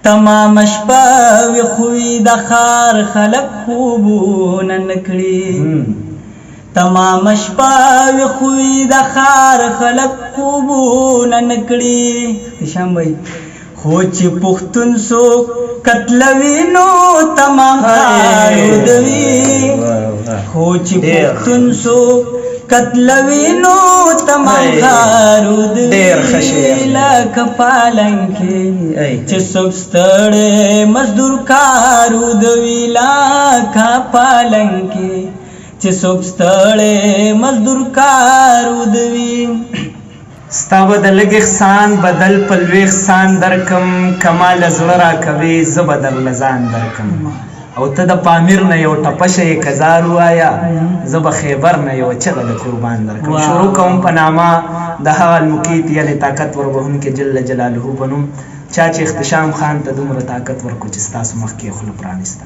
تمام شپه وي خوی د ښار خلک خوبونه نه کړي تمام شپه وي خوی د ښار خلک خوبونه نه کړي شام بھائی خو چې پښتون څوک قتلوي نو تمام ښار ودوي خو چې پښتون څوک قتلوي نو تمام ښار ودوي لکه پالنګې چې څوک ستړی مزدور کار ودوي لکه پالنګې چې څوک ستړی مزدور کار ودوي ستا به د لږ احسان بدل په لوی احسان درکم کمال زړه راکوي زه به درله ځان درکم او ته د پامیر نه یو ټپشه یې کزار ووایه زه به خیبر نه یوه چغه د قربان درکم شروع کوم په نامه د هغه المقیت یعنې طاقتور بهونکي جل جلاله په نوم چا چې اختشام خان ته دومره طاقت ورکړو چې ستاسو مخکې یې خوله پرانېسته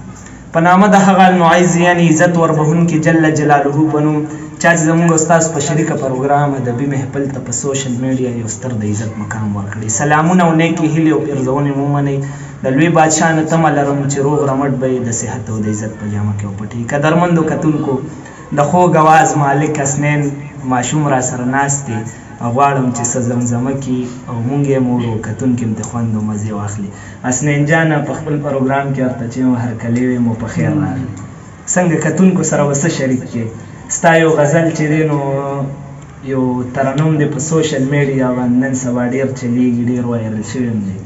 په نامه د هغه المعز یعنې عزت وربهونکي جل جلاله په نوم چا چې زموږ ستاسو په شریکه پروګرام ادبي محفل ته په سوشل میډیا یو ستر د عزت مقام ورکړي سلامونه او نیکې هیلې او پیرزونې مو ومنئ د لوی بادشاه نه تمه لرم چې روغ رمټ به یې د صحت او د عزت په جامه کې وپټي قدرمندو کتونکو د خوږ اواز مالک حسنین ماشوم را سره ناست دی غواړم چې څه زمزمه کړي او مونږ یې مورو کتونکي هم د خوند او مزې واخلي حسنین جانه په خپل پروګرام کې ورته چې هرکلی وې مو په خیر راغلی څنګه کتونکو سره به څه شریک کړې ستا یو غزل چې دی نو یو ترنم دی په سوشل میډیا باندې نن سبا ډېر چلیږي ډېر وایرل شوی هم دی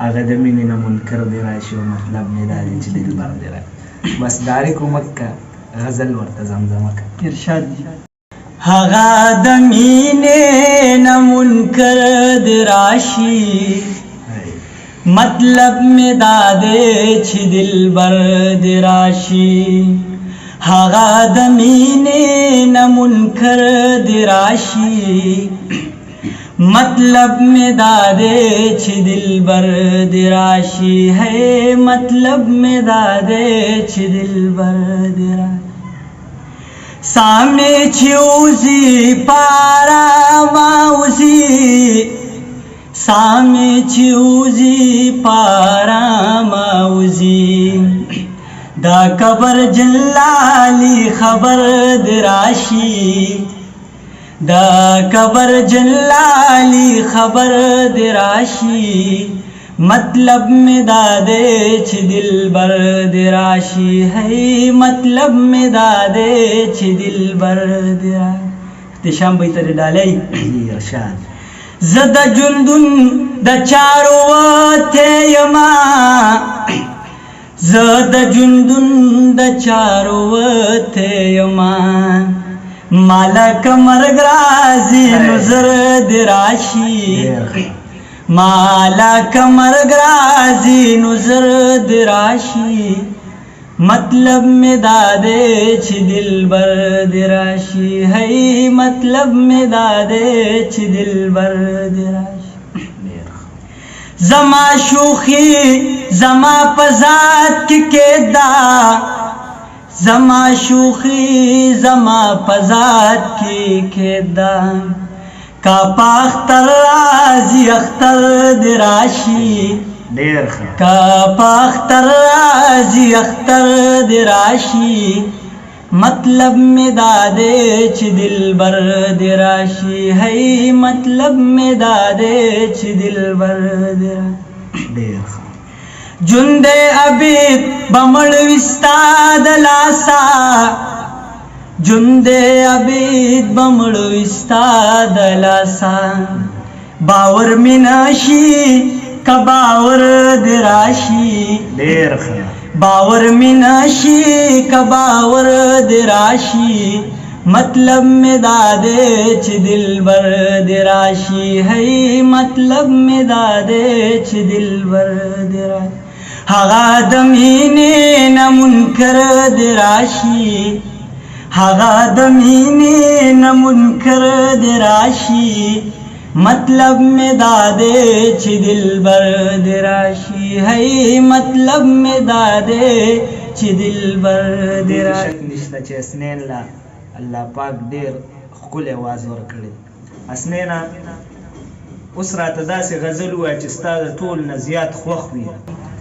هغه د مینې نه منکر دی راشي او مطلب مې دا دی چې دلبر دی راشي بس دارې کومک که غزل ورته زمزمه که ارشاد هغه د مینې نه منکر دی راشي مطلب مې دا دی چې دلبر دی راشي هغه د مینې نه منکر دی راشي مطلب میں دادے چھ دلبر دراشی ہے مطلب میں دادے چھ دلبر دراشی سامنے چھوزی پارا ماوزی سامنے چھوزی پارا ماوزی دا قبر جلالی خبر دراشی دا قبر جلالی خبر دراشی مطلب میں دادے چھ دلبر دراشی ہے مطلب میں دادے چھ دلبر دراشی اختشام بیتر ڈالی ارشاد زد جندن دا چارو وتے یما زد جندن دا چارو وتے یما مالا کمرگ رازی نظر دراشی مالا کمرگ رازی نظر دراشی مطلب میں دادے چھ دلبر دراشی ہے مطلب میں دادے چھ دلبر دراشی زما شوخی زما پزاد کی کیدا زما شوخی زما پزاد کی کیدا کا پاختر رازی اختر دراشی کا پاختر رازی اختر دراشی مطلب میں دادے چھ دلبر دراشی ہے مطلب میں دادے چھ دلبر دراشی جندے عبید بمڑ وستاد لاسا جندے عبید بمڑ وستاد لاسا باور مناشی کباور دراشی باور مناشی کباور دراشی مطلب میں دادے چھ دلبر دراشی ہے مطلب میں دادے چھ دلبر دراشی هغه د مینې نه منکر دراشي هغه د مینې نه منکر دراشي مطلب میں دادے چھ دلبر دراشی ہے مطلب میں دادے چھ دلبر دراشی نشته چې حسنین لا الله پاک ډېر ښکلی اواز ورکړی حسنینا اوس راته داسې غزل ووایه چې ستا د ټول نه زیات خوښ وي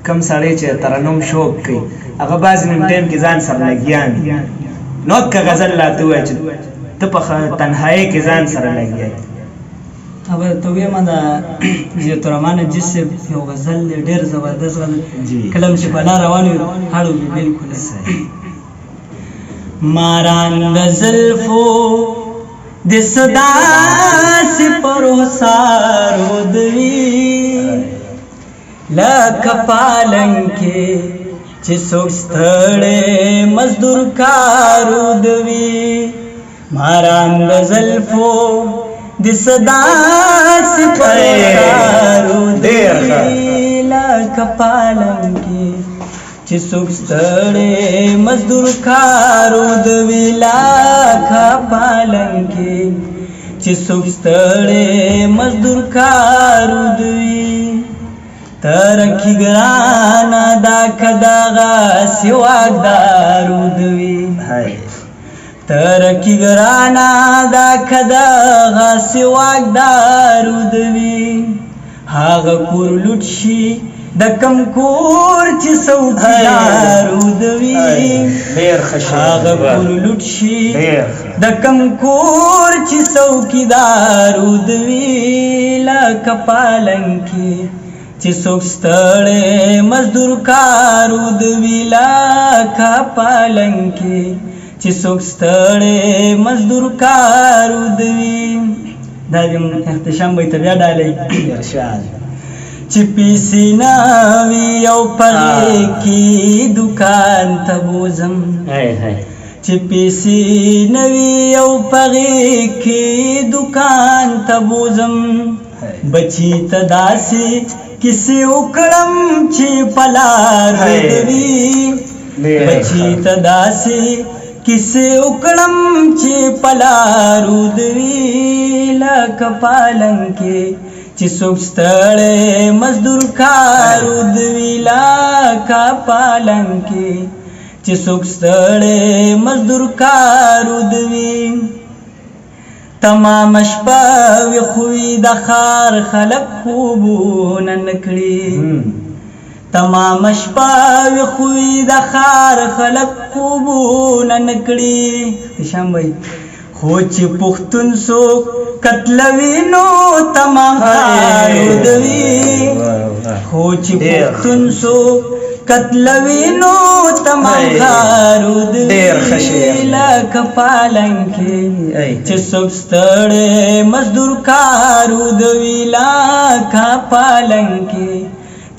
کم سړی چې ترنم شوق کوي هغه بعضې نیم ټایم کې ځان سره لګیا وي نو که غزل راته ووایه چې ته په تنهایۍ کې ځان سره لګیا یې अब तो ये मदा ये तो रमान जिससे यो गजल ढेर जबरदस्त गजल कलम से बना रवानी हाड़ू भी बिल्कुल मारान गजल फो दिसदा से परोसा रोदवी ला कपालंके चिसुक स्थळे मजदूर कारुदवी मारान गजल फो दिसदा से परोसारू देला कपालंके चिसुक स्थळे मजदूर खारुदविला कपालंके चिसुक स्थळे मजदूर खारुदवी तरखी ग्राना दाखदागा सिवागदारुदवी तरकी गराना दाखदा घासी वागदारुदवी हाग कुर लुटशी दकम कोर ची सौदारुदवी हाग कुर लुटशी दकम कोर ची सौकीदारुदवी ला कपालंकी ची सुख स्थळे मजदूर कारुदवी ला कपालंकी चिसुक स्थळे मजदूर कारुदवी दादम احتشام بیت بیا ډالې ارشاد चिपीसी नावी یو پغې کی دکان تبوزم चिपीसी نوی یو پغې کی دکان تبوزم بچی تداسي کسی وکړم چې پلار دوی بچی تداسي किसे उकड़म चे पलारुदवी लक पालंके चिसुक स्थळे मजदूर खारुदवी लक पालंके चिसुक स्थळे मजदूर खारुदवी तमाम शपा وخوی د خار خلق خوبون نکړي تمام شپا وخوی د خار خلق خوبون نکړي شام بھائی خو چې پختون سو قتلوي نو تمام خارودوي خو چې پختون سو قتلوي نو تمام خارودوي لک پالنکي چې څوک ستړی مزدور کارودوي لک پالنکي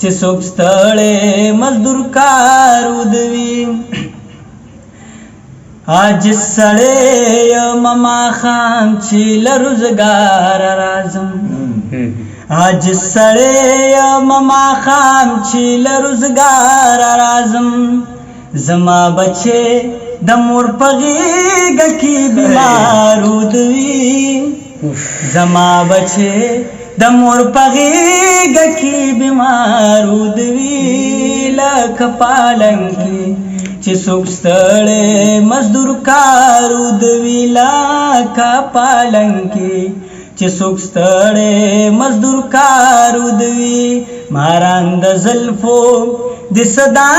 چې څوک ستړی مزدور کارودوي आज सड़े ममा खाम छील रोजगार राजम आज सड़े ममा खाम छील रोजगार राजम जमा बचे दमोर पगी गकी बीमारूदवी जमा बचे दमोर पगी गकी बीमारूदवी लख पालंकी چې څوک ستړی مزدور کارودوي لکه پالنکي چې څوک ستړی مزدور کارودوي ماران د زلفو د صدا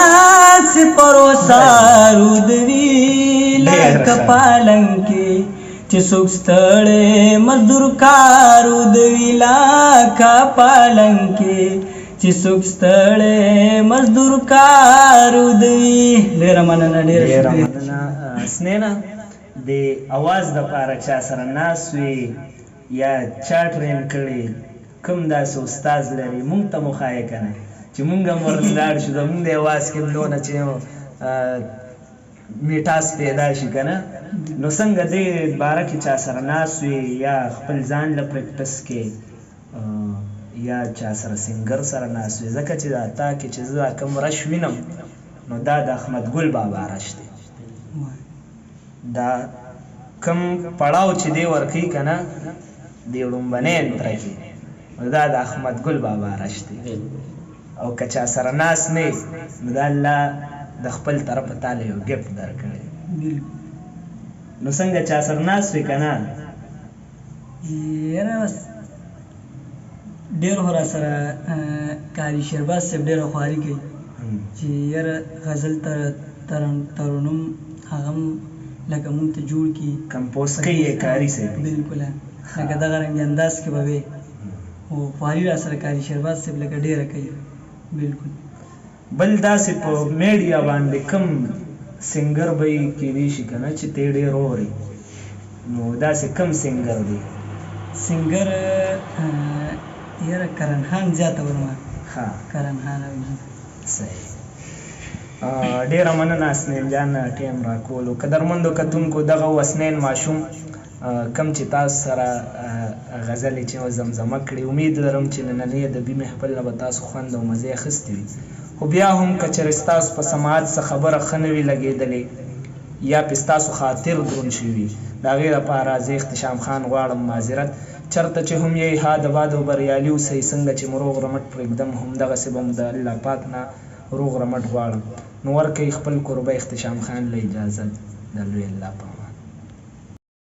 سي پروسارودوي لکه پالنکي چې څوک ستړی مزدور کارودوي لکه پالنکي چې څوک ستړی مزدور کارودوي ډېره مننه ډېره مننه سنینا د اواز دپاره چا سره ناست وي یا چا ټرین کړي کوم داسې استاذ لري مونږ ته مو ښایه که نه چې مونږ هم ورلاړ شو زمونږ د اواز کې هم دونه چې میټاس پیدا شي که نه نو څنګه دې باره کې چا سره ناست وي یا خپل ځان له پریکټس کې یا چا سره سنگر سره ناست وي ځکه چې دا تا کې چې زه دا کوم رش وینم نو دا د احمد ګل بابا رش دی دا کوم پړاو چې دی ورکوي که نه د لومبنۍ انتره کې نو دا د احمد ګل بابا رش دی او که چا سره ناست نه نو دا الله د خپل طرفه تاله یو ګفت درکړی نو څنګه چا سره ناست وي که نه ډېر خو را سره قاري شیرباز صاحب ډېره خواري کوي چې یاره غزل ترنم هغه هم لکه مونږ ته جوړ کړي کمپوز کوي یې قاري صاحب بلکل لکه دغه رنګ انداز کې به وي خو خواري را سره قاري شیرباز صاحب لکه ډېره کوي بلکل بل داسې په میډیا باندې کم سنګر به یې کېدی شي که نه چې ته یې ډېر اورې نو داسې کم سنګر دی سنګر یاره کرن خان زیاته ورما ها کرن خان صحیح ډېره مننه اسنین جان ټیم راکولو قدرمندو کتونکو دغه وسنین ماشوم کم چې تاسو سره غزلې چې زمزمه کړي امید لرم چې نننۍ ادبي محفل نه به تاسو خوند او مزې اخیستې وي خو بیا هم که چېرې ستاسو په سماعت څه خبره ښه نه وي لګېدلې یا پې ستاسو خاطر دروند شوي د هغې لپاره زه اختشام خان غواړم معذرت چېرته چې هم یې ها د باد او بریالي اوسئ څنګه چې مو روغ رمټ پرېږدم همدغسې به مو د الله پاک نه روغ رمټ غواړم نو ورکوئ خپل کوربه اختشام خان له اجازت د لوی الله په